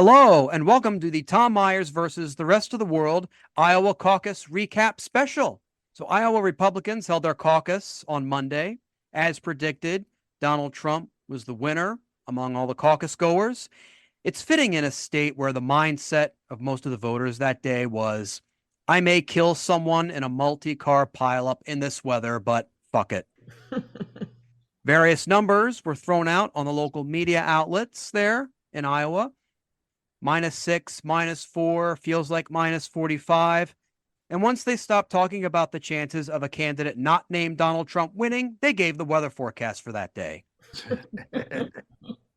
Hello, and welcome to the Tom Myers versus the rest of the world Iowa caucus recap special. So Iowa Republicans held their caucus on Monday. As predicted, Donald Trump was the winner among all the caucus goers. It's fitting in a state where the mindset of most of the voters that day was, I may kill someone in a multi-car pileup in this weather, but fuck it. Various numbers were thrown out on the local media outlets there in Iowa. -6, -4, feels like -45. And once they stopped talking about the chances of a candidate not named Donald Trump winning, they gave the weather forecast for that day.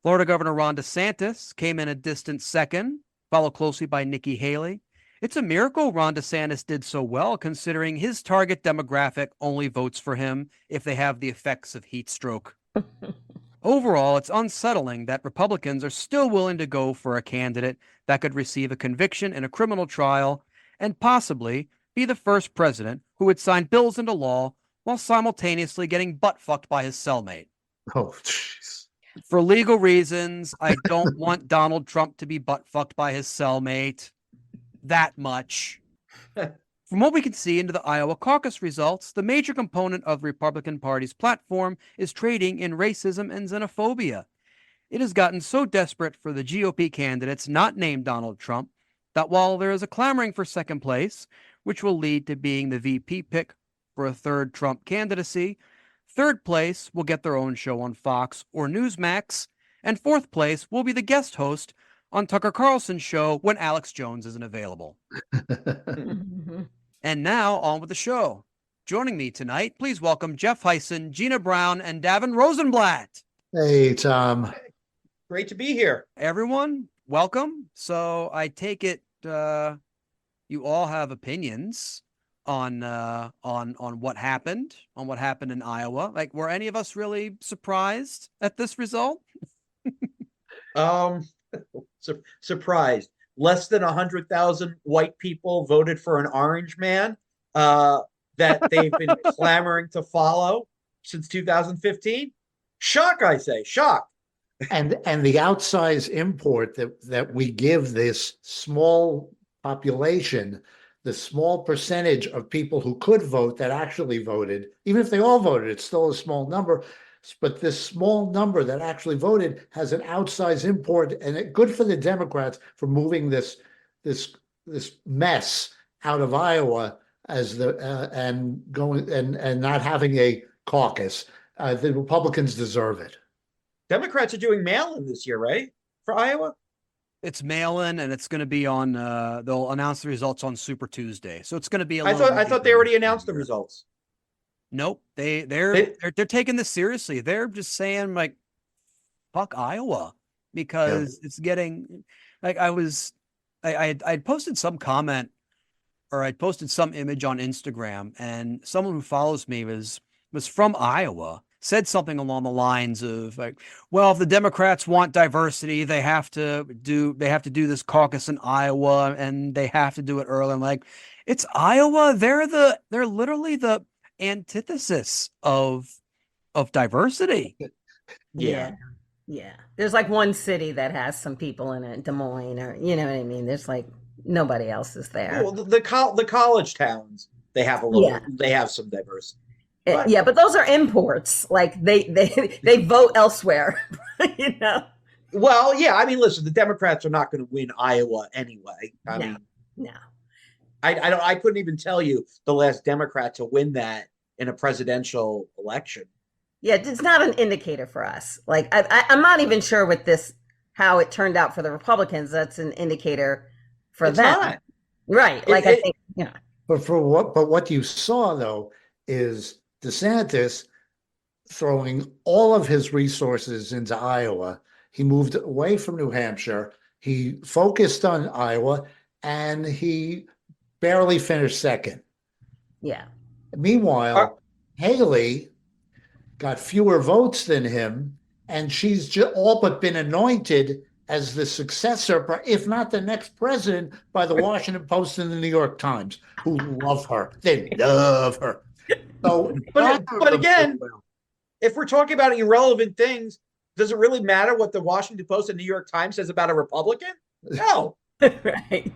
Florida Governor Ron DeSantis came in a distant second, followed closely by Nikki Haley. It's a miracle Ron DeSantis did so well, considering his target demographic only votes for him if they have the effects of heat stroke. Overall, it's unsettling that Republicans are still willing to go for a candidate that could receive a conviction in a criminal trial and possibly be the first president who would sign bills into law while simultaneously getting butt-fucked by his cellmate. Oh, jeez. For legal reasons, I don't want Donald Trump to be butt-fucked by his cellmate that much. From what we can see into the Iowa caucus results, the major component of the Republican Party's platform is trading in racism and xenophobia. It has gotten so desperate for the GOP candidates not named Donald Trump that while there is a clamoring for second place, which will lead to being the VP pick for a third Trump candidacy, third place will get their own show on Fox or Newsmax, and fourth place will be the guest host on Tucker Carlson's show when Alex Jones isn't available. And now, on with the show. Joining me tonight, please welcome Jeff Hysen, Gina Brown, and Davin Rosenblatt. Hey, Tom. Great to be here. Everyone, welcome. So I take it you all have opinions on what happened in Iowa. Like, were any of us really surprised at this result? Surprised. Less than 100,000 white people voted for an orange man that they've been clamoring to follow since 2015. Shock, I say, shock. And the outsized import that we give this small population, the small percentage of people who could vote that actually voted, even if they all voted, it's still a small number. But this small number that actually voted has an outsized import, and good for the Democrats for moving this mess out of Iowa as and not having a caucus. The Republicans deserve it. Democrats are doing mail-in this year, right? For Iowa? It's mail-in, and it's going to be on. They'll announce the results on Super Tuesday, so it's going to be. I thought they already announced the results. Nope, they're taking this seriously. They're just saying, like, fuck Iowa, because it's getting like I'd posted some comment, or I'd posted some image on Instagram, and someone who follows me was from Iowa, said something along the lines of like, well, if the Democrats want diversity, they have to do this caucus in Iowa, and they have to do it early. I'm like, it's Iowa. They're literally the antithesis of diversity. Yeah. There's like one city that has some people in it, Des Moines, or you know what I mean. There's like nobody else is there. Well, the college towns, they have a little. They have some diversity. But those are imports. Like they vote elsewhere. You know. Well, yeah. I mean, listen, the Democrats are not going to win Iowa anyway. I mean, no. I couldn't even tell you the last Democrat to win that in a presidential election. Yeah, it's not an indicator for us. Like I'm not even sure with this how it turned out for the Republicans. That's an indicator for them, not. Right? Like I think, you know. But what you saw though is DeSantis throwing all of his resources into Iowa. He moved away from New Hampshire. He focused on Iowa, and he barely finished second. Yeah. Meanwhile, Haley got fewer votes than him, and she's all but been anointed as the successor, if not the next president, by the Washington Post and the New York Times, who love her. They love her. So, but again, if we're talking about irrelevant things, does it really matter what the Washington Post and New York Times says about a Republican? No. Right.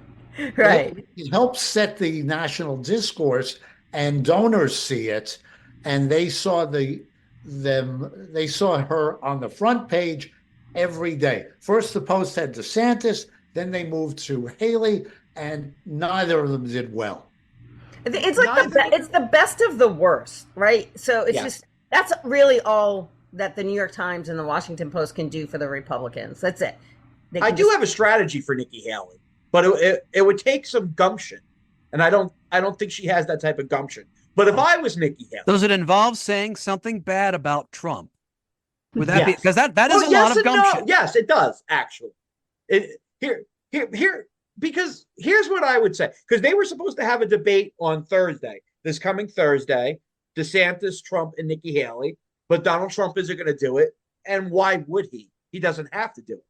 Right. It helps set the national discourse, and donors see it, and they saw they saw her on the front page every day. First, the Post had DeSantis, then they moved to Haley, and neither of them did well. It's like it's the best of the worst, right? So it's just that's really all that the New York Times and the Washington Post can do for the Republicans. That's it. I do have a strategy for Nikki Haley, but it would take some gumption, and I don't think she has that type of gumption. But if I was Nikki Haley, does it involve saying something bad about Trump? Would that be yes. because that is a lot of gumption? No. Yes, it does actually. Here, because here's what I would say, because they were supposed to have a debate on Thursday, this coming Thursday, DeSantis, Trump, and Nikki Haley, but Donald Trump isn't going to do it, and why would he? He doesn't have to do it.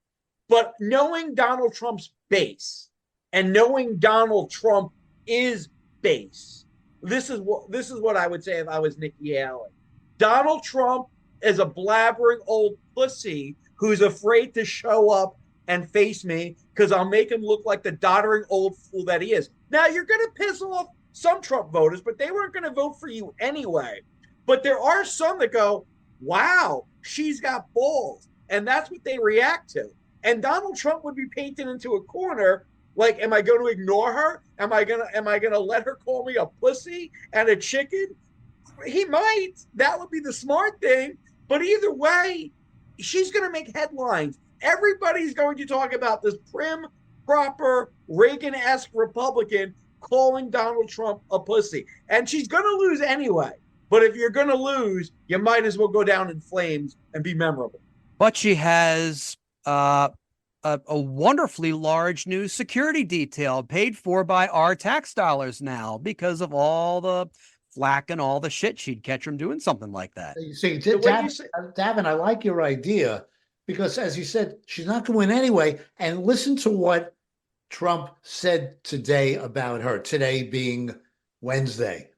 But knowing Donald Trump's base and knowing Donald Trump is base, this is what I would say if I was Nikki Haley. Donald Trump is a blabbering old pussy who's afraid to show up and face me because I'll make him look like the doddering old fool that he is. Now, you're going to piss off some Trump voters, but they weren't going to vote for you anyway. But there are some that go, wow, she's got balls. And that's what they react to. And Donald Trump would be painted into a corner like, am I going to ignore her? Am I gonna let her call me a pussy and a chicken? He might. That would be the smart thing. But either way, she's going to make headlines. Everybody's going to talk about this prim, proper, Reagan-esque Republican calling Donald Trump a pussy. And she's going to lose anyway. But if you're going to lose, you might as well go down in flames and be memorable. But she has a wonderfully large new security detail paid for by our tax dollars now because of all the flack and all the shit she'd catch from doing something like that. You see, Davin, I like your idea because, as you said, she's not going to win anyway. And listen to what Trump said today about her, today being Wednesday.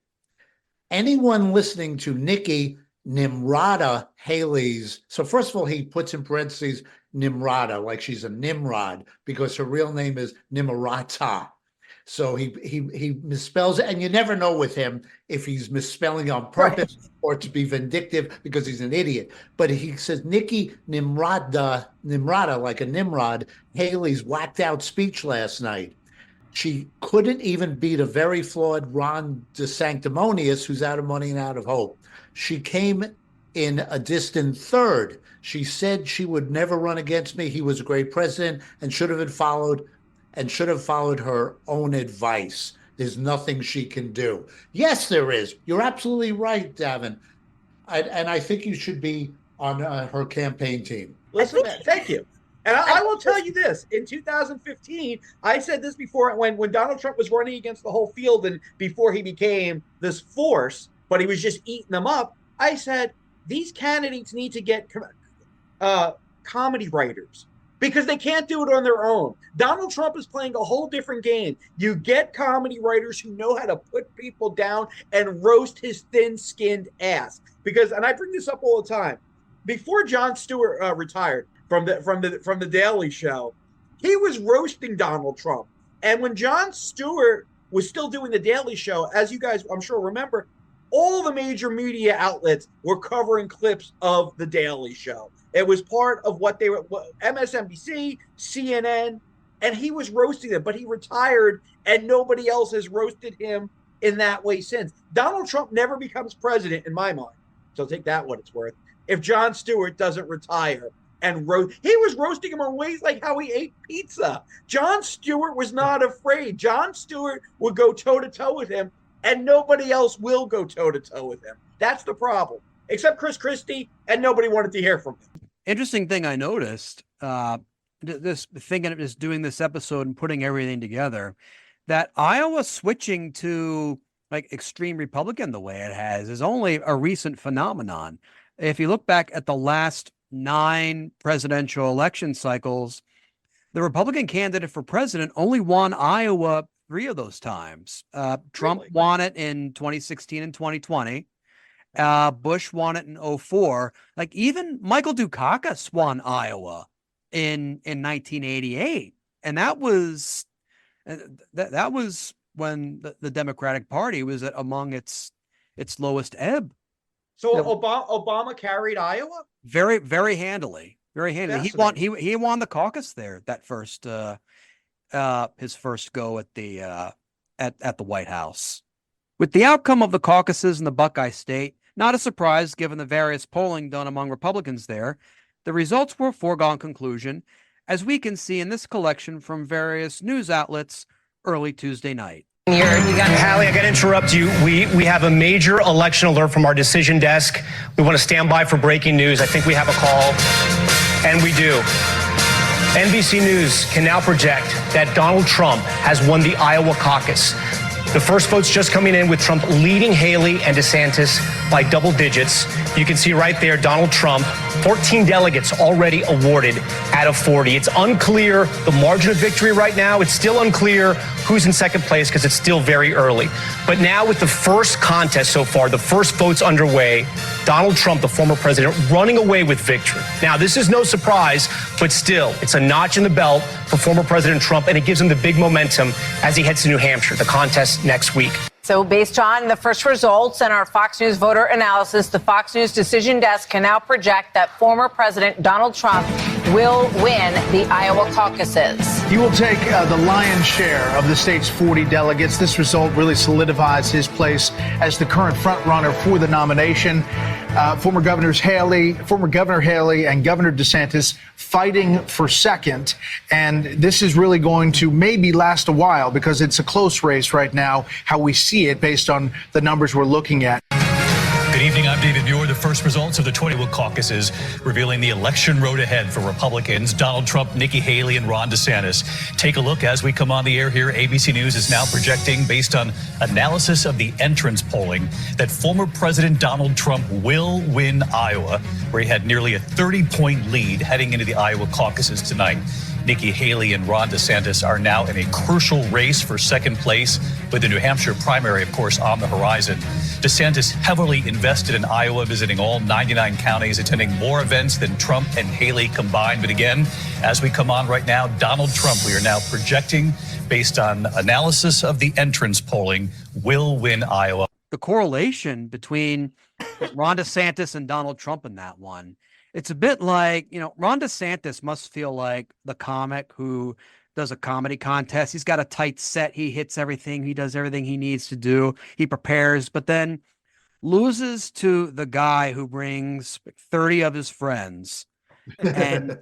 Anyone listening to Nikki Nimrata Haley's, so first of all, he puts in parentheses Nimrata, like she's a Nimrod, because her real name is Nimrata. So he misspells it, and you never know with him if he's misspelling on purpose or to be vindictive because he's an idiot. But he says Nikki Nimrata, like a Nimrod, Haley's whacked out speech last night. She couldn't even beat a very flawed Ron DeSanctimonious, who's out of money and out of hope. She came in a distant third. She said she would never run against me. He was a great president and should have followed her own advice. There's nothing she can do. Yes, there is. You're absolutely right, Davin. And I think you should be on her campaign team. Listen, thank you. And I will tell you this. In 2015, I said this before when Donald Trump was running against the whole field and before he became this force, but he was just eating them up. I said, these candidates need to get comedy writers because they can't do it on their own. Donald Trump is playing a whole different game. You get comedy writers who know how to put people down and roast his thin-skinned ass. Because, and I bring this up all the time, before Jon Stewart retired from the Daily Show, he was roasting Donald Trump. And when Jon Stewart was still doing the Daily Show, as you guys, I'm sure, remember, all the major media outlets were covering clips of the Daily Show. It was part of what they were, MSNBC, CNN, and he was roasting them, but he retired and nobody else has roasted him in that way since. Donald Trump never becomes president in my mind. So take that what it's worth. If Jon Stewart doesn't retire and he was roasting him on ways like how he ate pizza. Jon Stewart was not afraid. Jon Stewart would go toe to toe with him and nobody else will go toe to toe with him. That's the problem. Except Chris Christie, and nobody wanted to hear from him. Interesting thing I noticed, this thinking of just doing this episode and putting everything together, that Iowa switching to like extreme Republican the way it has is only a recent phenomenon. If you look back at the last 9 presidential election cycles, the Republican candidate for president only won Iowa 3 of those times. Trump won it in 2016 and 2020. Bush won it in 2004. Like even Michael Dukakis won Iowa in 1988. And that was that was when the Democratic Party was among its lowest ebb. So Obama carried Iowa very, very handily, very handily. He won the caucus there. That first his first go at the White House. With the outcome of the caucuses in the Buckeye State, not a surprise given the various polling done among Republicans there, the results were a foregone conclusion, as we can see in this collection from various news outlets early Tuesday night. Hallie, I got to interrupt you. We have a major election alert from our decision desk. We want to stand by for breaking news. I think we have a call, and we do. NBC News can now project that Donald Trump has won the Iowa caucus. The first vote's just coming in with Trump leading Haley and DeSantis by double digits. You can see right there, Donald Trump, 14 delegates already awarded out of 40. It's unclear the margin of victory right now. It's still unclear who's in second place because it's still very early. But now with the first contest so far, the first vote's underway, Donald Trump, the former president, running away with victory. Now, this is no surprise, but still, it's a notch in the belt for former President Trump, and it gives him the big momentum as he heads to New Hampshire, the contest next week. So based on the first results and our Fox News voter analysis, the Fox News decision desk can now project that former President Donald Trump will win the Iowa caucuses. He will take the lion's share of the state's 40 delegates. This result really solidifies his place as the current frontrunner for the nomination. Former Governor Haley and Governor DeSantis fighting for second. And this is really going to maybe last a while because it's a close race right now, how we see it based on the numbers we're looking at. Good evening, I'm David Muir. The first results of the 20 caucuses revealing the election road ahead for Republicans, Donald Trump, Nikki Haley, and Ron DeSantis. Take a look as we come on the air here. ABC News is now projecting, based on analysis of the entrance polling, that former President Donald Trump will win Iowa, where he had nearly a 30-point lead heading into the Iowa caucuses tonight. Nikki Haley and Ron DeSantis are now in a crucial race for second place, with the New Hampshire primary, of course, on the horizon. DeSantis heavily invested in Iowa, visiting all 99 counties, attending more events than Trump and Haley combined. But again, as we come on right now, Donald Trump, we are now projecting, based on analysis of the entrance polling, will win Iowa. The correlation between Ron DeSantis and Donald Trump in that one, it's a bit like, Ron DeSantis must feel like the comic who does a comedy contest. He's got a tight set. He hits everything. He does everything he needs to do. He prepares, but then loses to the guy who brings 30 of his friends and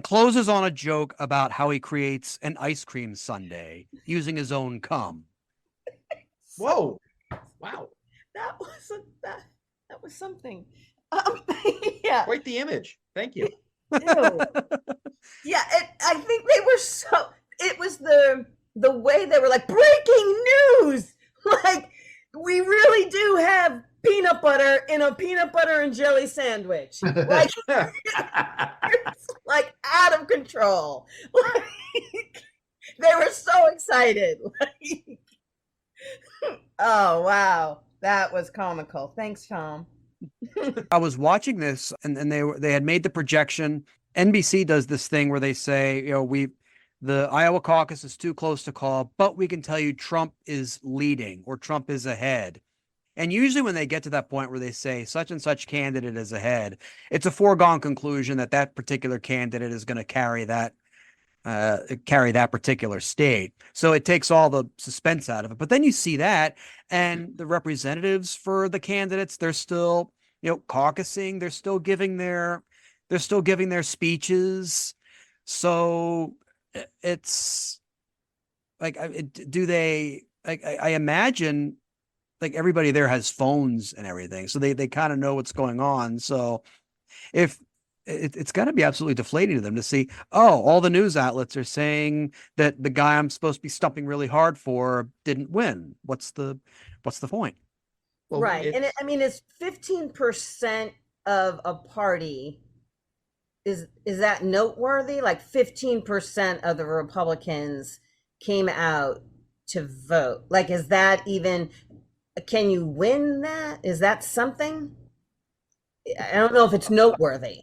closes on a joke about how he creates an ice cream sundae using his own cum. Whoa. Wow. That was something. Yeah. Quite the image. Thank you. Yeah, I think they were it was the way they were like, breaking news. Like, we really do have peanut butter in a peanut butter and jelly sandwich. Like, it's like out of control. Like, they were so excited. Like, oh, wow. That was comical. Thanks, Tom. I was watching this and they had made the projection. NBC does this thing where they say, the Iowa caucus is too close to call, but we can tell you Trump is leading or Trump is ahead. And usually when they get to that point where they say such and such candidate is ahead, it's a foregone conclusion that particular candidate is going to carry that particular state. So it takes all the suspense out of it. But then you see that, and the representatives for the candidates, they're still, caucusing. They're still giving their speeches. So it's like, I imagine like everybody there has phones and everything. So they kind of know what's going on. So if it's got to be absolutely deflating to them to see, all the news outlets are saying that the guy I'm supposed to be stumping really hard for didn't win. What's the point? Well, right. And it's 15% of a party. Is that noteworthy? Like 15% of the Republicans came out to vote. Like, is that even, can you win that? Is that something? I don't know if it's noteworthy.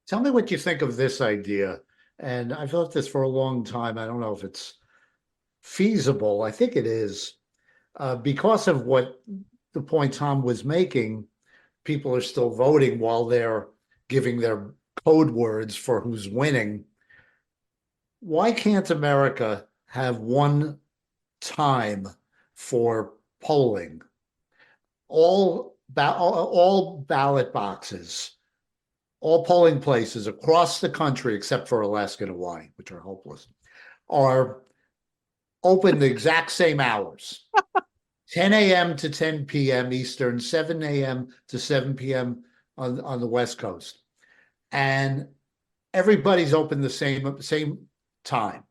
Tell me what you think of this idea. and I've thought this for a long time. I don't know if it's feasible. I think it is. Because of what the point Tom was making, people are still voting while they're giving their code words for who's winning. Why can't America have one time for polling? All ballot boxes, all polling places across the country, except for Alaska and Hawaii, which are hopeless, are open the exact same hours. 10 a.m. to 10 p.m. Eastern, 7 a.m. to 7 p.m. on the West Coast. And everybody's open the same time.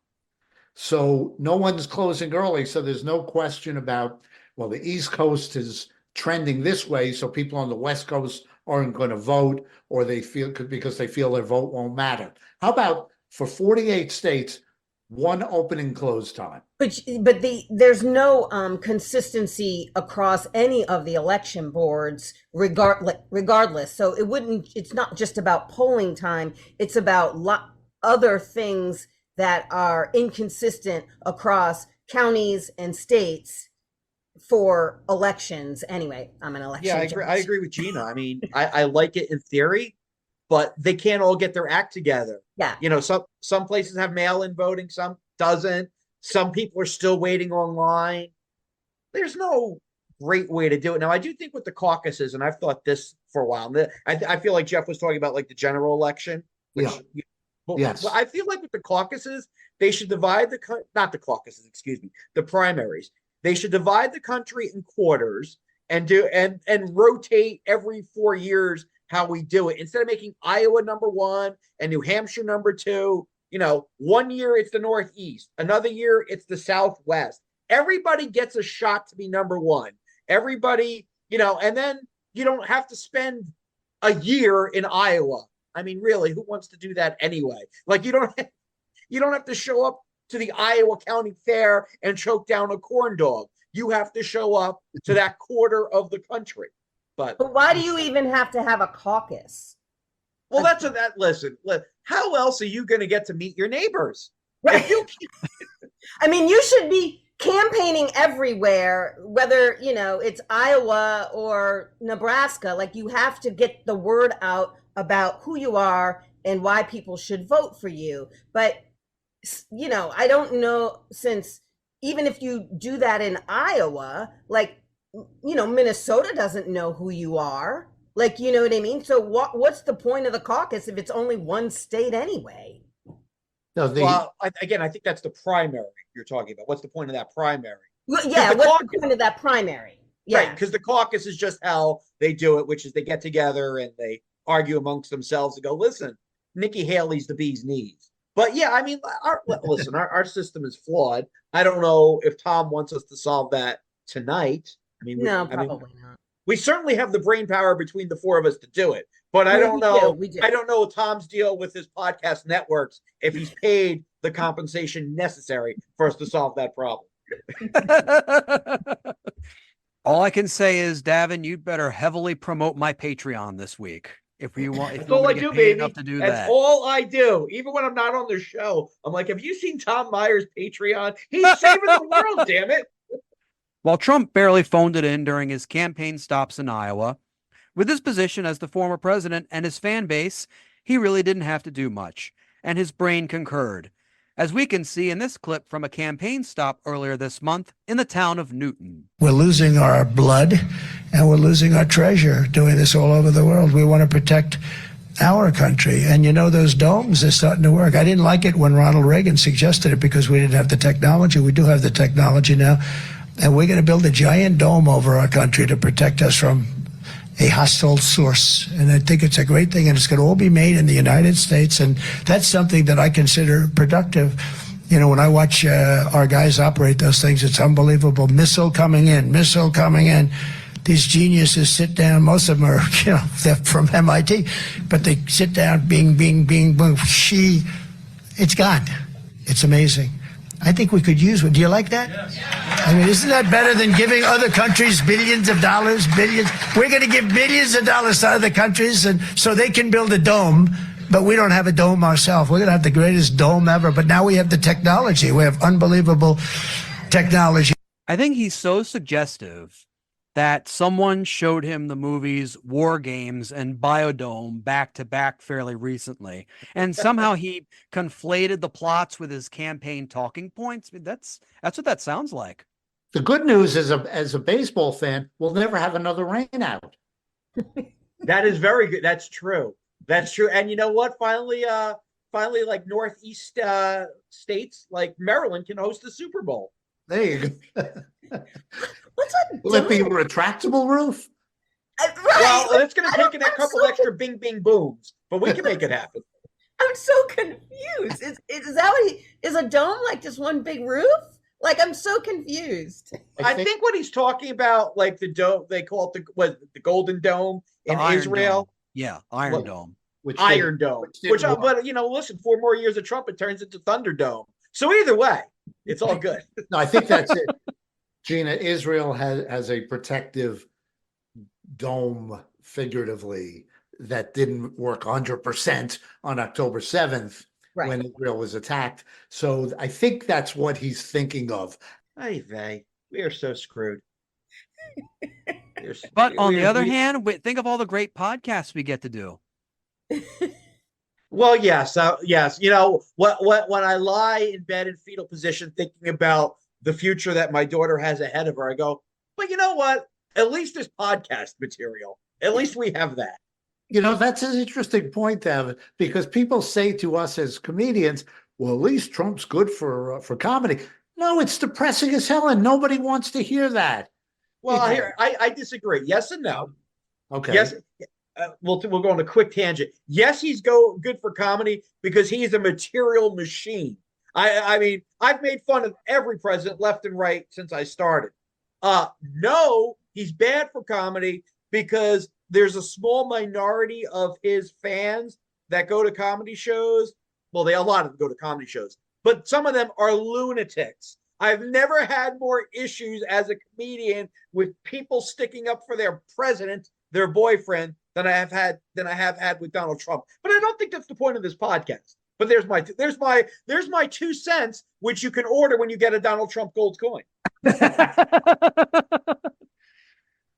So no one's closing early. So there's no question about, well, the East Coast is trending this way, so people on the West Coast aren't going to vote, or they feel because they feel their vote won't matter. How about for 48 states, one open and close time? But there's no consistency across any of the election boards, regardless. So it's not just about polling time. It's about other things that are inconsistent across counties and states for elections. Anyway, I'm an election. Yeah, I agree with Gina. I mean, I like it in theory, but they can't all get their act together. Yeah. You know, some places have mail-in voting, some doesn't. Some people are still waiting online. There's no great way to do it. Now, I do think with the caucuses, and I've thought this for a while, I feel like Jeff was talking about like the general election. Which, Yes. I feel like with the caucuses, they should divide the primaries. They should divide the country in quarters and rotate every 4 years how we do it. Instead of making Iowa number 1 and New Hampshire number 2, you know, 1 year it's the Northeast, another year it's the Southwest. Everybody gets a shot to be number 1. Everybody, you know, and then you don't have to spend a year in Iowa. I mean, really, who wants to do that anyway? Like, you don't have to show up to the Iowa County Fair and choke down a corn dog. You have to show up to that quarter of the country. But why do you even have to have a caucus? Well, listen, how else are you going to get to meet your neighbors? Right. I mean, you should be campaigning everywhere, whether, you know, it's Iowa or Nebraska. Like, you have to get the word out about who you are and why people should vote for you. But, you know, I don't know, since even if you do that in Iowa, like, you know, Minnesota doesn't know who you are. Like, you know what I mean? So what's the point of the caucus if it's only one state anyway? No, well, I think that's the primary you're talking about. What's the point of that primary? Well, yeah, what's the point of that primary? Yeah. Right, because the caucus is just how they do it, which is they get together and they argue amongst themselves and go, listen, Nikki Haley's the bee's knees. But yeah, I mean, our system is flawed. I don't know if Tom wants us to solve that tonight. I mean, probably not. We certainly have the brain power between the four of us to do it, but I don't know. I don't know Tom's deal with his podcast networks, if he's paid the compensation necessary for us to solve that problem. All I can say is, Davin, you'd better heavily promote my Patreon this week. If you want, that's all I do, baby. That's that. All I do. Even when I'm not on the show, I'm like, have you seen Tom Meyer's Patreon? He's saving the world, damn it. While Trump barely phoned it in during his campaign stops in Iowa, with his position as the former president and his fan base, he really didn't have to do much, and his brain concurred, as we can see in this clip from a campaign stop earlier this month in the town of Newton. We're losing our blood and we're losing our treasure doing this all over the world. We want to protect our country. And you know, those domes are starting to work. I didn't like it when Ronald Reagan suggested it because we didn't have the technology. We do have the technology now. And we're going to build a giant dome over our country to protect us from a hostile source. And I think it's a great thing, and it's going to all be made in the United States. And that's something that I consider productive. You know, when I watch our guys operate those things, it's unbelievable. Missile coming in. These geniuses sit down. Most of them are, you know, they're from MIT, but they sit down, bing, bing, bing, boom, it's gone. It's amazing. I think we could use one. Do you like that? Yes. I mean, isn't that better than giving other countries billions of dollars, billions? We're going to give billions of dollars to other countries and so they can build a dome but we don't have a dome ourselves. We're going to have the greatest dome ever. But now we have the technology. We have unbelievable technology. I think he's so suggestive that someone showed him the movies War Games and Biodome back to back fairly recently. And somehow he conflated the plots with his campaign talking points. I mean, that's what that sounds like. The good news is, as a baseball fan, we'll never have another rain out. That is very good. That's true. That's true. And you know what? Finally, like Northeast states like Maryland can host the Super Bowl. There you go. What's that? Will it be a retractable roof? Right. Well, it's going to take I'm a couple so extra bing bing booms, but we can make it happen. I'm so confused. Is that what is a dome like just one big roof? Like, I'm so confused. I think what he's talking about, like the dome, they call it the Golden Dome in The Iron Israel. Dome. Yeah, Iron Dome. Iron Dome. Which, but you know, listen, 4 more years of Trump, it turns into Thunderdome. So either way, it's all good. No, I think that's it. Gina, Israel has a protective dome, figuratively, that didn't work 100% on October 7th when Israel was attacked. So I think that's what he's thinking of. Hey, we are so screwed. But on the other hand, think of all the great podcasts we get to do. Well, yes. Yes. You know, when I lie in bed in fetal position thinking about the future that my daughter has ahead of her, I go, but you know what? At least there's podcast material. At least we have that. You know, that's an interesting point, Davin, because people say to us as comedians, well, at least Trump's good for comedy. No, it's depressing as hell, and nobody wants to hear that. Well, I disagree. Yes and no. Okay. Yes. We'll go on a quick tangent. Yes, he's good for comedy because he's a material machine. I mean, I've made fun of every president left and right since I started. No, he's bad for comedy because there's a small minority of his fans that go to comedy shows. Well, a lot of them go to comedy shows, but some of them are lunatics. I've never had more issues as a comedian with people sticking up for their president, their boyfriend, than I have had with Donald Trump. But I don't think that's the point of this podcast. But there's my 2 cents, which you can order when you get a Donald Trump gold coin.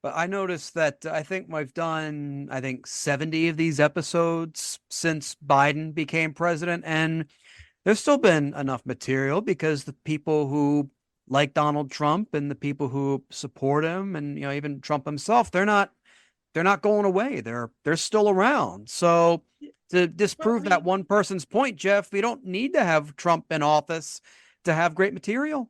But I noticed that I think we've done 70 of these episodes since Biden became president, and there's still been enough material because the people who like Donald Trump and the people who support him, and even Trump himself, they're not going away. They're still around. So to disprove that one person's point, Jeff, we don't need to have Trump in office to have great material.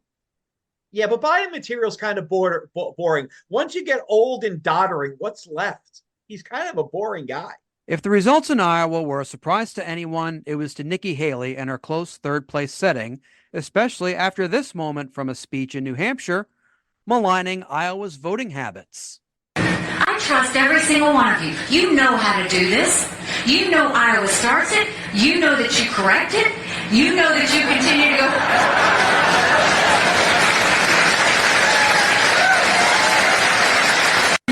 Yeah, but Biden material is kind of boring. Once you get old and doddering, what's left? He's kind of a boring guy. If the results in Iowa were a surprise to anyone, it was to Nikki Haley and her close third-place setting, especially after this moment from a speech in New Hampshire maligning Iowa's voting habits. I trust every single one of you. You know how to do this. You know Iowa starts it. You know that you correct it. You know that you continue to go.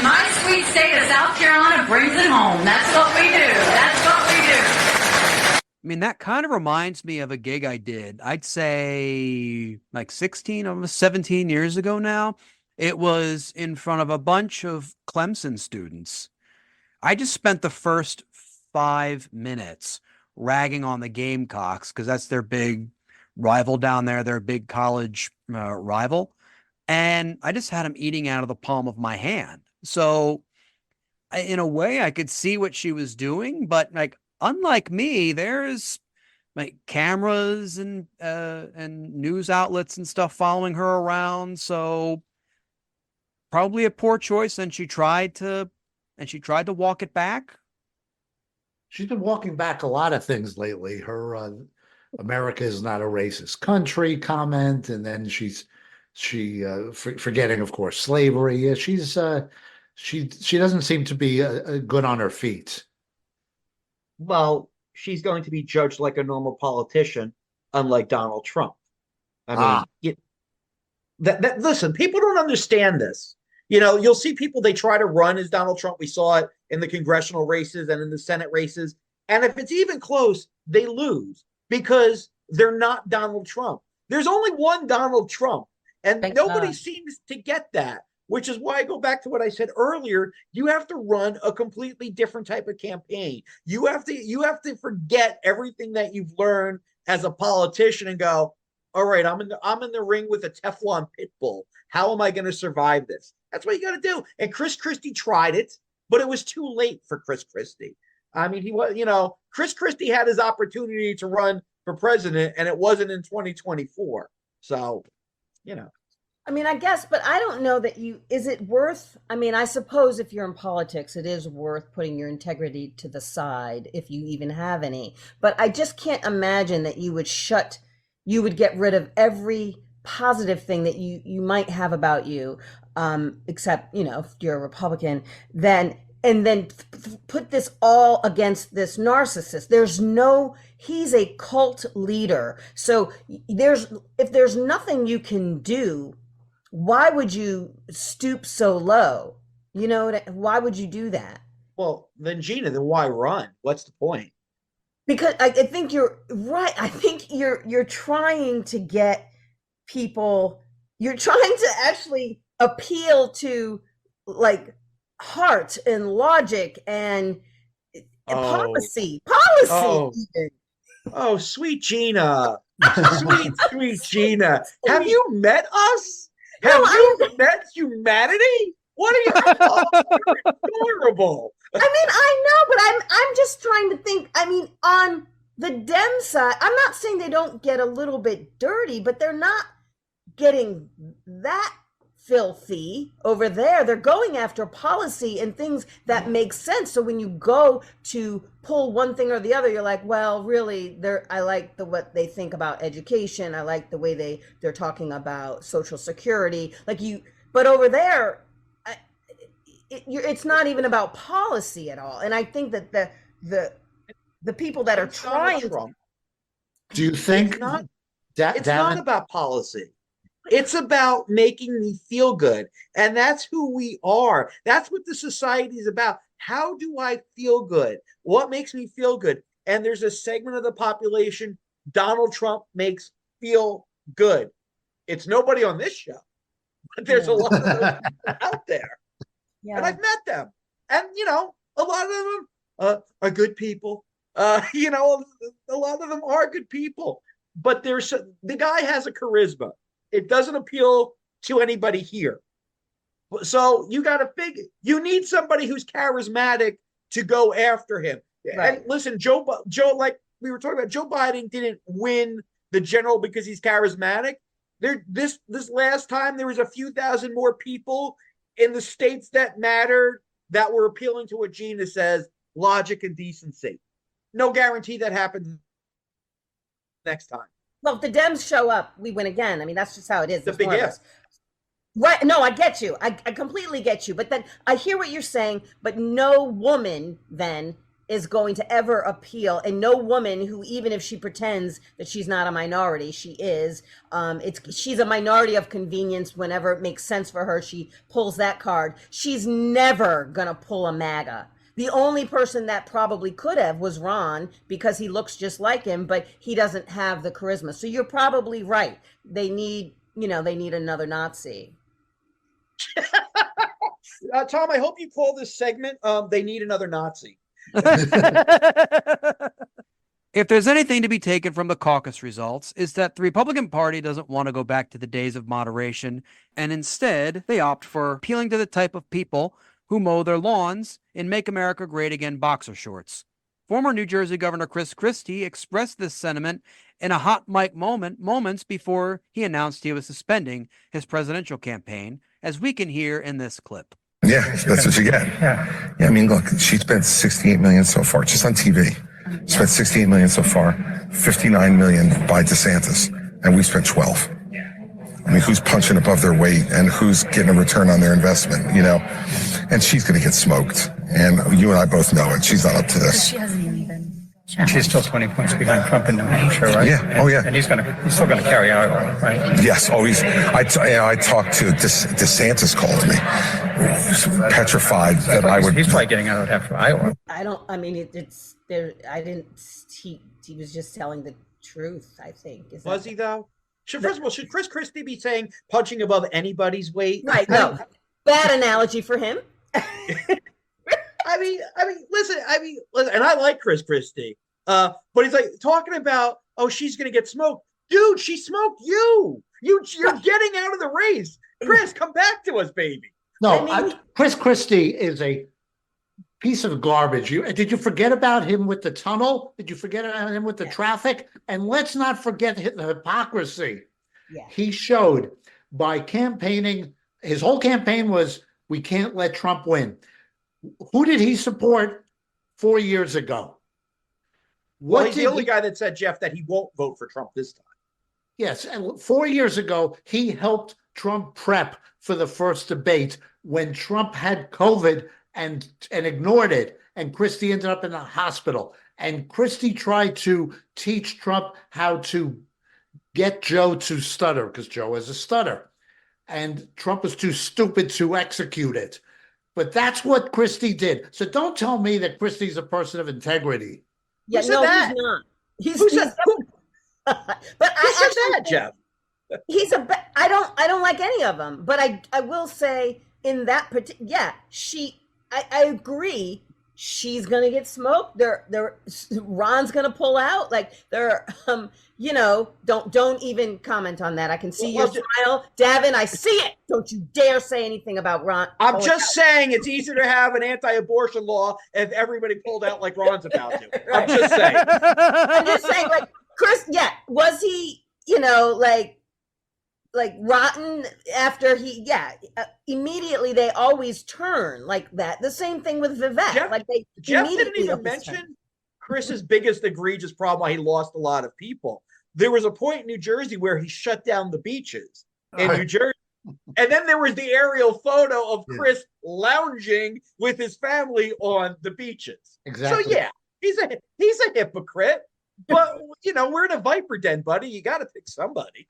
My sweet state of South Carolina brings it home. That's what we do. That's what we do. I mean, that kind of reminds me of a gig I did, I'd say like 16, almost 17 years ago now. It was in front of a bunch of Clemson students. I just spent the first 5 minutes ragging on the Gamecocks because that's their big rival down there, their big college rival. And I just had them eating out of the palm of my hand. So in a way, I could see what she was doing. But like, unlike me, there's like cameras and news outlets and stuff following her around. So probably a poor choice, and she tried to walk it back. She's been walking back a lot of things lately. Her America is not a racist country comment, and then she forgetting, of course, slavery. Yeah, she doesn't seem to be good on her feet. Well, she's going to be judged like a normal politician, unlike Donald Trump. I mean, listen, people don't understand this. You'll see people, they try to run as Donald Trump. We saw it in the congressional races and in the Senate races, And if it's even close, they lose because they're not Donald Trump. There's only one Donald Trump, and nobody seems to get that, which is why I go back to what I said earlier. You have to run a completely different type of campaign. You have to forget everything that you've learned as a politician and go, all right, I'm in the ring with a Teflon pit bull. How am I going to survive this? That's what you got to do. And Chris Christie tried it, but it was too late for Chris Christie. I mean, Chris Christie had his opportunity to run for president, and it wasn't in 2024. So, I mean, I guess, but I don't know that is it worth, I mean, I suppose if you're in politics, it is worth putting your integrity to the side if you even have any. But I just can't imagine that you would get rid of every positive thing that you might have about you, except, if you're a Republican, and then put this all against this narcissist. He's a cult leader. So if there's nothing you can do, why would you stoop so low? Why would you do that? Well, then Gina, then why run? What's the point? Because I think you're right. I think you're trying to get people, you're trying to actually appeal to like heart and logic and policy. Even. Oh, sweet Gina. sweet Gina. Have you met us? Have you met humanity? What are you? You're adorable. I mean, I know, but I'm just trying to think. I mean, on the Dem side, I'm not saying they don't get a little bit dirty, but they're not getting that filthy over there. They're going after policy and things that make sense. So when you go to pull one thing or the other, you're like, well, really, I like what they think about education. I like the way they're talking about Social Security. But over there, it's not even about policy at all. And I think that the people that are trying to. Do you think it's not about policy? It's about making me feel good. And that's who we are. That's what the society is about. How do I feel good? What makes me feel good? And there's a segment of the population Donald Trump makes feel good. It's nobody on this show, but there's a lot of those people out there. Yeah. And I've met them. And, a lot of them are good people. A lot of them are good people. But the guy has a charisma. It doesn't appeal to anybody here. So you got to figure, you need somebody who's charismatic to go after him. Right. And listen, Joe, like we were talking about, Joe Biden didn't win the general because he's charismatic. This last time, there was a few thousand more people in the states that mattered that were appealing to what Gina says, logic and decency. No guarantee that happens next time. Well, if the Dems show up, we win again. I mean, that's just how it is. The big if. Right. No, I get you. I completely get you. But then I hear what you're saying, but no woman then is going to ever appeal. And no woman who, even if she pretends that she's not a minority, she is. She's a minority of convenience. Whenever it makes sense for her, she pulls that card. She's never going to pull a MAGA. The only person that probably could have was Ron, because he looks just like him, but he doesn't have the charisma. So you're probably right. They need another Nazi. Tom, I hope you call this segment, They Need Another Nazi. If there's anything to be taken from the caucus results, is that the Republican Party doesn't want to go back to the days of moderation, and instead they opt for appealing to the type of people who mow their lawns in Make America Great Again boxer shorts. Former New Jersey Governor Chris Christie expressed this sentiment in a hot mic moments before he announced he was suspending his presidential campaign, as we can hear in this clip. Yeah, that's what you get. Yeah, I mean, look, she spent $68 million so far, just on TV. Spent $68 million so far, $59 million by DeSantis, and we spent 12. I mean, who's punching above their weight and who's getting a return on their investment, And she's going to get smoked. And you and I both know it. She's not up to this. She hasn't even been challenged. She's still 20 points behind Trump in New Hampshire, right? Yeah. Oh, yeah. And he's still going to carry Iowa, right? Yes. Oh, I talked to DeSantis called me, petrified that I would. He's probably getting out after Iowa. I don't. I mean, it's there. I didn't. He was just telling the truth. I think. Was he though? First of all, should Chris Christie be saying punching above anybody's weight? Right. No. Bad analogy for him. I mean, listen, and I like Chris Christie, but he's like talking about, oh, she's gonna get smoked, dude. She smoked you. You're getting out of the race, Chris. Come back to us, baby. No, Chris Christie is a piece of garbage. Did you forget about him with the tunnel? Did you forget about him with the traffic? And let's not forget the hypocrisy he showed by campaigning. His whole campaign was, we can't let Trump win. Who did he support 4 years ago? Well, he's the only guy that said, Jeff, that he won't vote for Trump this time. Yes, and 4 years ago, he helped Trump prep for the first debate when Trump had COVID and ignored it, and Christie ended up in the hospital. And Christie tried to teach Trump how to get Joe to stutter, because Joe has a stutter. And Trump was too stupid to execute it. But that's what Christie did. So don't tell me that Christie's a person of integrity. Yeah, Who said that? He's not. Who said that, Jeff? I don't like any of them, but I will say in that particular, I agree. She's gonna get smoked. Ron's gonna pull out. Like don't even comment on that. I can see your smile, Davin. I see it. Don't you dare say anything about Ron. I'm just saying it's easier to have an anti-abortion law if everybody pulled out like Ron's about to. I'm just saying. I'm just saying, like Chris. Yeah, was he? Like rotten after immediately they always turn like that. The same thing with Vivek. Jeff didn't even mention Chris's biggest egregious problem why he lost a lot of people. There was a point in New Jersey where he shut down the beaches in New Jersey. And then there was the aerial photo of Chris lounging with his family on the beaches. Exactly. So he's a hypocrite. But, we're in a viper den, buddy. You got to pick somebody.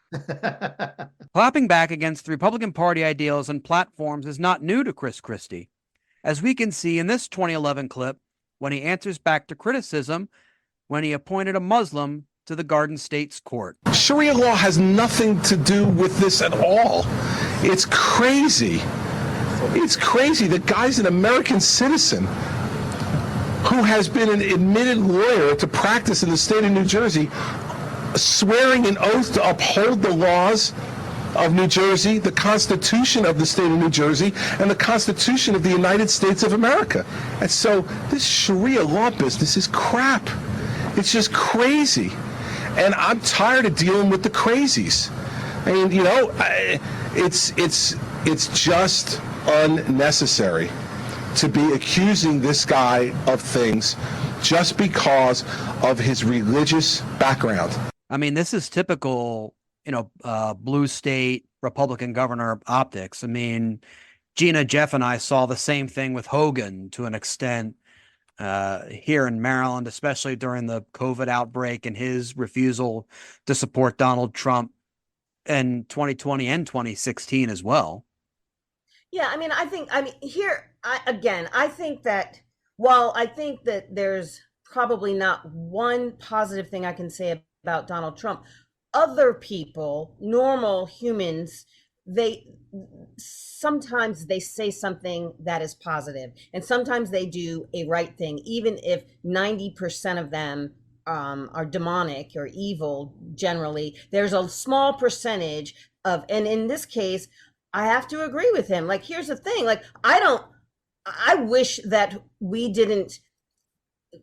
Clapping back against the Republican Party ideals and platforms is not new to Chris Christie, as we can see in this 2011 clip when he answers back to criticism when he appointed a Muslim to the Garden State's court. Sharia law has nothing to do with this at all. It's crazy. It's crazy. The guy's an American citizen who has been an admitted lawyer to practice in the state of New Jersey, swearing an oath to uphold the laws of New Jersey, the Constitution of the state of New Jersey, and the Constitution of the United States of America. And so this Sharia law business is crap. It's just crazy. And I'm tired of dealing with the crazies. I mean, it's just unnecessary to be accusing this guy of things just because of his religious background. I mean, this is typical, blue state Republican governor optics. I mean, Gina, Jeff, and I saw the same thing with Hogan to an extent here in Maryland, especially during the COVID outbreak and his refusal to support Donald Trump in 2020 and 2016 as well. Yeah, I think that while I think that there's probably not one positive thing I can say about Donald Trump, other people, normal humans, sometimes they say something that is positive, and sometimes they do a right thing, even if 90% of them are demonic or evil. Generally, there's a small percentage and in this case, I have to agree with him. Like, here's the thing. Like, I wish that we didn't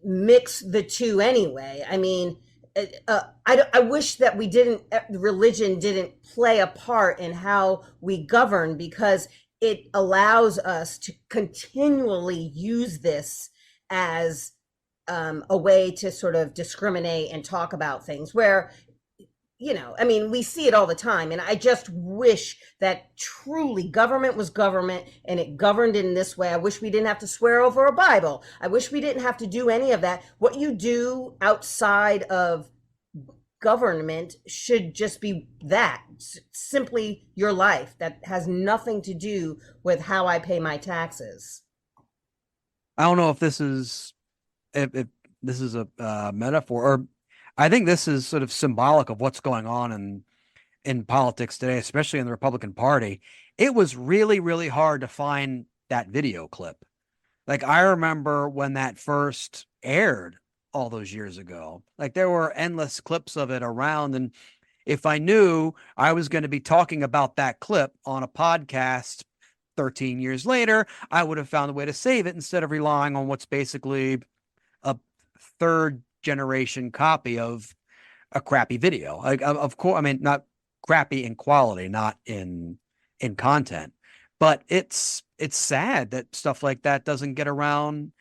mix the two anyway. I mean, I wish that religion didn't play a part in how we govern, because it allows us to continually use this as a way to sort of discriminate and talk about things where, we see it all the time. And I just wish that truly government was government and it governed in this way. I wish we didn't have to swear over a Bible. I wish we didn't have to do any of that. What you do outside of government should just be that, simply your life. That has nothing to do with how I pay my taxes. I don't know if this is if this is a metaphor, or I think this is sort of symbolic of what's going on in politics today, especially in the Republican Party. It was really, really hard to find that video clip. Like, I remember when that first aired all those years ago, like there were endless clips of it around. And if I knew I was going to be talking about that clip on a podcast 13 years later, I would have found a way to save it instead of relying on what's basically a third generation copy of a crappy video. Like, of course, I mean, not crappy in quality, not in content, but it's sad that stuff like that doesn't get around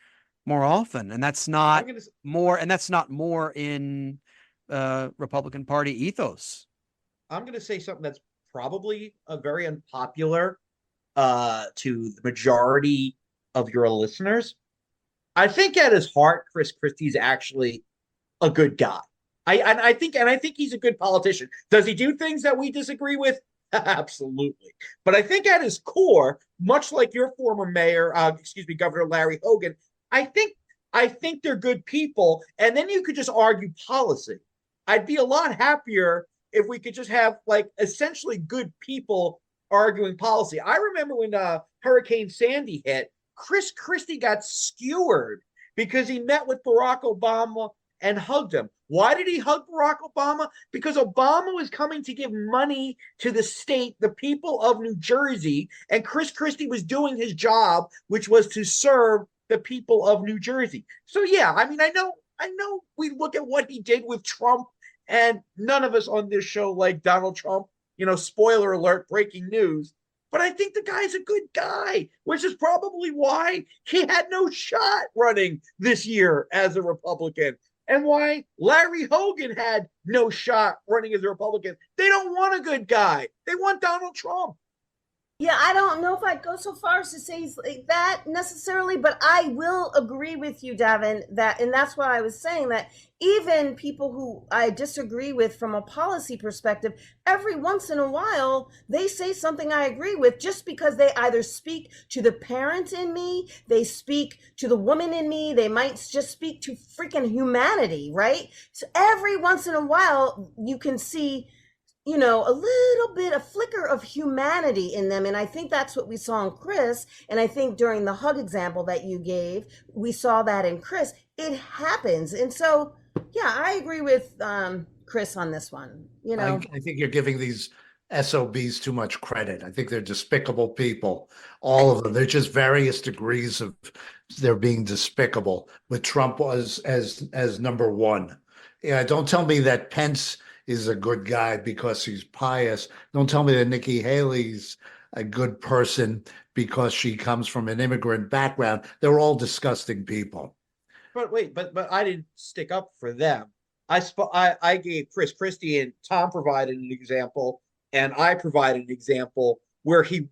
more often. And that's not more in Republican Party ethos. I'm going to say something that's probably a very unpopular to the majority of your listeners. I think at his heart, Chris Christie's actually a good guy. I think he's a good politician. Does he do things that we disagree with? Absolutely. But I think at his core, much like your former mayor, Governor Larry Hogan, I think they're good people. And then you could just argue policy. I'd be a lot happier if we could just have like essentially good people arguing policy. I remember when Hurricane Sandy hit, Chris Christie got skewered because he met with Barack Obama and hugged him. Why did he hug Barack Obama? Because Obama was coming to give money to the state, the people of New Jersey, and Chris Christie was doing his job, which was to serve the people of New Jersey. So yeah, I mean, I know we look at what he did with Trump, and none of us on this show like Donald Trump, spoiler alert, breaking news. But I think the guy's a good guy, which is probably why he had no shot running this year as a Republican, and why Larry Hogan had no shot running as a Republican. They don't want a good guy. They want Donald Trump. Yeah, I don't know if I'd go so far as to say he's like that necessarily, but I will agree with you, Davin, and that's why I was saying that even people who I disagree with from a policy perspective, every once in a while, they say something I agree with just because they either speak to the parent in me, they speak to the woman in me, they might just speak to freaking humanity, right? So every once in a while, you can see a little bit, a flicker of humanity in them. And I think that's what we saw in Chris. And I think during the hug example that you gave, we saw that in Chris. It happens. And so, yeah, I agree with Chris on this one. I think you're giving these SOBs too much credit. I think they're despicable people. All of them. They're just various degrees of they're being despicable. With Trump as number one. Yeah, don't tell me that Pence is a good guy because he's pious. Don't tell me that Nikki Haley's a good person because she comes from an immigrant background. They're all disgusting people. But wait, but I didn't stick up for them. I gave Chris Christie, and Tom provided an example, and I provided an example where he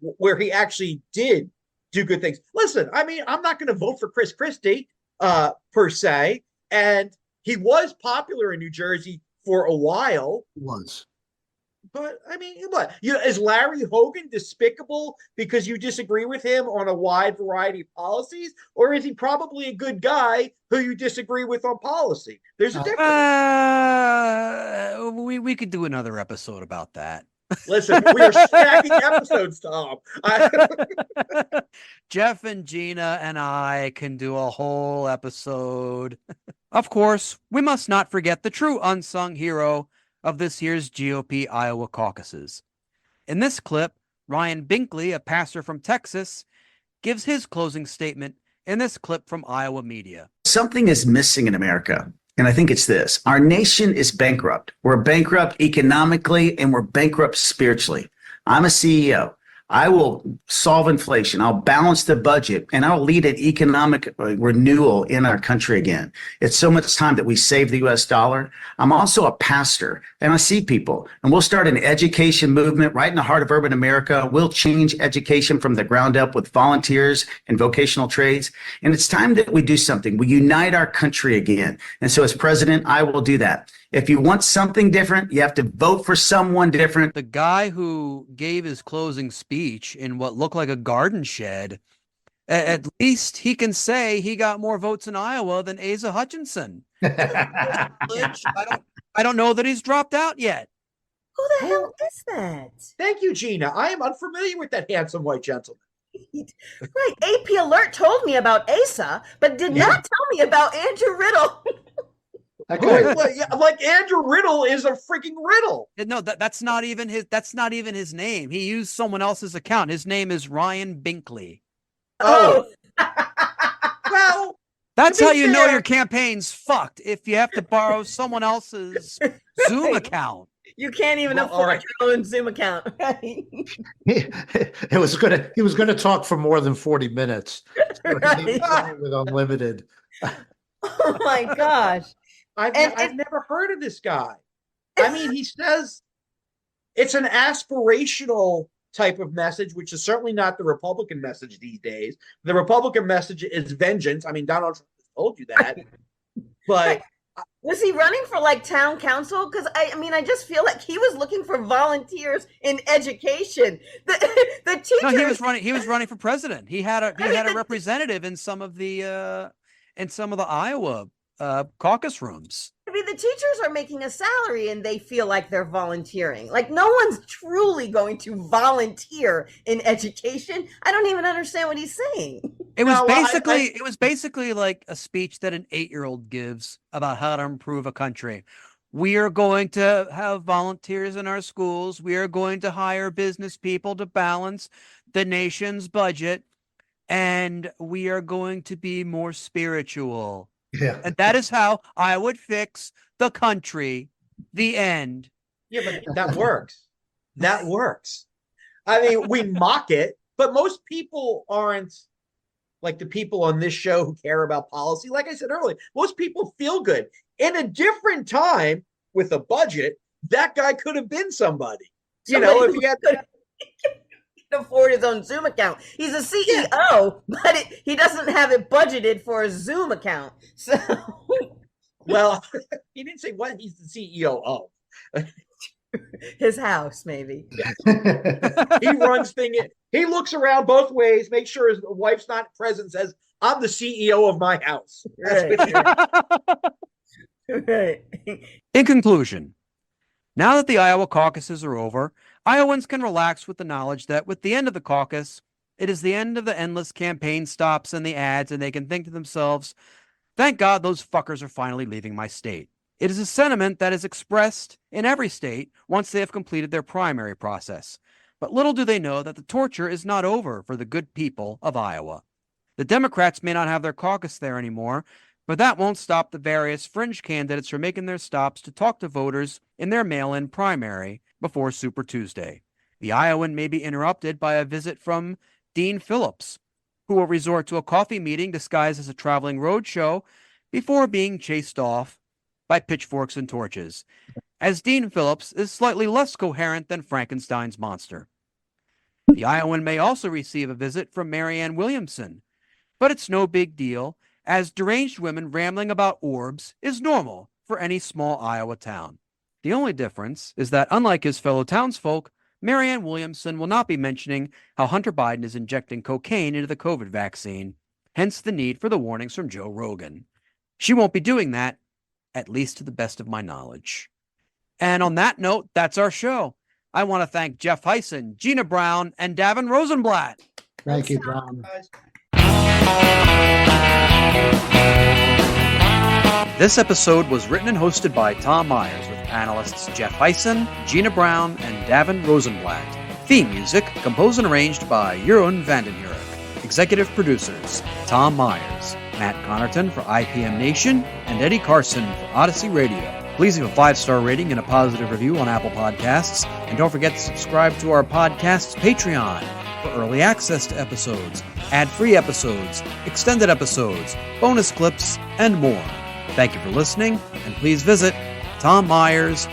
actually did do good things. Listen, I mean, I'm not going to vote for Chris Christie per se, and he was popular in New Jersey for a while. Was. But I mean, what? Is Larry Hogan despicable because you disagree with him on a wide variety of policies? Or is he probably a good guy who you disagree with on policy? There's a difference. We could do another episode about that. Listen, we are stacking episodes, Tom. Jeff and Gina and I can do a whole episode. Of course, we must not forget the true unsung hero of this year's GOP Iowa caucuses. In this clip, Ryan Binkley, a pastor from Texas, gives his closing statement in this clip from Iowa media. Something is missing in America, and I think it's this. Our nation is bankrupt. We're bankrupt economically, and we're bankrupt spiritually. I'm a CEO. I will solve inflation. I'll balance the budget, and I'll lead an economic renewal in our country again. It's so much time that we save the U.S. dollar. I'm also a pastor, and I see people, and we'll start an education movement right in the heart of urban America. We'll change education from the ground up with volunteers and vocational trades. And it's time that we do something. We unite our country again. And so as president, I will do that. If you want something different, you have to vote for someone different. The guy who gave his closing speech in what looked like a garden shed At least he can say he got more votes in Iowa than Asa Hutchinson. I don't know that he's dropped out yet. Who the hell is that? Thank you, Gina. I am unfamiliar with that handsome white gentleman. Right. AP Alert told me about Asa, but did not tell me about Andrew Riddle. Like Andrew Riddle is a freaking riddle. No, that's not even his name. He used someone else's account. His name is Ryan Binkley. Oh. Well, that's how you know your campaign's fucked. If you have to borrow someone else's Zoom account. You can't even afford your own Zoom account. Right? He was gonna talk for more than 40 minutes. Right. With unlimited. Oh my gosh. I've never heard of this guy. I mean, he says it's an aspirational type of message, which is certainly not the Republican message these days. The Republican message is vengeance. I mean, Donald Trump told you that. But was he running for like town council? Because I just feel like he was looking for volunteers in education. The teachers. No, he was running for president. He had a representative in some of the Iowa caucus rooms. I mean, the teachers are making a salary and they feel like they're volunteering. Like no one's truly going to volunteer in education. I don't even understand what he's saying. It was basically like a speech that an 8-year-old gives about how to improve a country. We are going to have volunteers in our schools. We are going to hire business people to balance the nation's budget. And we are going to be more spiritual. Yeah. And that is how I would fix the country. The end. Yeah, but that works. That works. I mean, we mock it, but most people aren't like the people on this show who care about policy. Like I said earlier, most people feel good. In a different time with a budget, that guy could have been somebody. You know, if he had afford his own Zoom account. He's a CEO, but he doesn't have it budgeted for a Zoom account. So, well, he didn't say what he's the CEO of. His house, maybe. He runs things. He looks around both ways, makes sure his wife's not present, says, "I'm the CEO of my house." Right. In conclusion, now that the Iowa caucuses are over, Iowans can relax with the knowledge that with the end of the caucus, it is the end of the endless campaign stops and the ads, and they can think to themselves, thank God those fuckers are finally leaving my state. It is a sentiment that is expressed in every state once they have completed their primary process. But little do they know that the torture is not over for the good people of Iowa. The Democrats may not have their caucus there anymore, but that won't stop the various fringe candidates from making their stops to talk to voters in their mail-in primary before Super Tuesday. The Iowan may be interrupted by a visit from Dean Phillips, who will resort to a coffee meeting disguised as a traveling roadshow before being chased off by pitchforks and torches, as Dean Phillips is slightly less coherent than Frankenstein's monster. The Iowan may also receive a visit from Marianne Williamson, but it's no big deal, as deranged women rambling about orbs is normal for any small Iowa town. The only difference is that, unlike his fellow townsfolk, Marianne Williamson will not be mentioning how Hunter Biden is injecting cocaine into the COVID vaccine, hence the need for the warnings from Joe Rogan. She won't be doing that, at least to the best of my knowledge. And on that note, that's our show. I want to thank Jeff Hysen, Gina Brown, and Davin Rosenblatt. Thank you, John. This episode was written and hosted by Tom Myers with panelists Jeff Hysen, Gina Brown, and Davin Rosenblatt. Theme music composed and arranged by Jeroen van den Hurck. Executive producers Tom Myers, Matt Connarton for ipmNation, and Eddie Carson for Odyssey Radio. Please leave a 5-star rating and a positive review on Apple Podcasts. And don't forget to subscribe to our podcast's Patreon for early access to episodes, ad-free episodes, extended episodes, bonus clips, and more. Thank you for listening, and please visit tommyers.us.